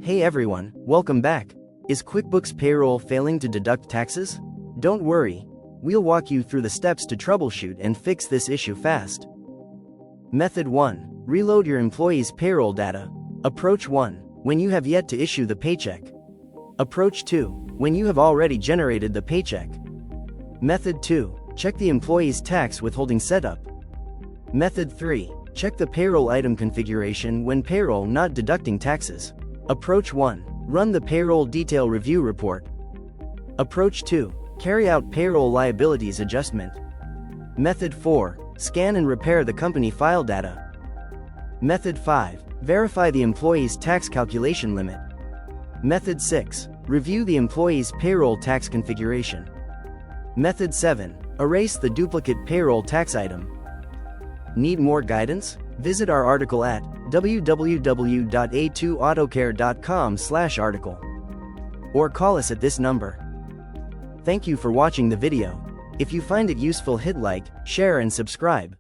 Hey everyone, welcome back. Is QuickBooks Payroll failing to deduct taxes? Don't worry. We'll walk you through the steps to troubleshoot and fix this issue fast. Method 1. Reload your employee's payroll data. Approach 1. When you have yet to issue the paycheck. Approach 2. When you have already generated the paycheck. Method 2. Check the employee's tax withholding setup. Method 3. Check the payroll item configuration when payroll not deducting taxes. Approach 1. Run the payroll detail review report. Approach 2. Carry out payroll liabilities adjustment. Method 4. Scan and repair the company file data. Method 5. Verify the employee's tax calculation limit. Method 6. Review the employee's payroll tax configuration. Method 7. Erase the duplicate payroll tax item. Need more guidance? Visit our article at www.a2autocare.com/article or call us at this number. Thank you for watching the video. If you find it useful, hit like, share and subscribe.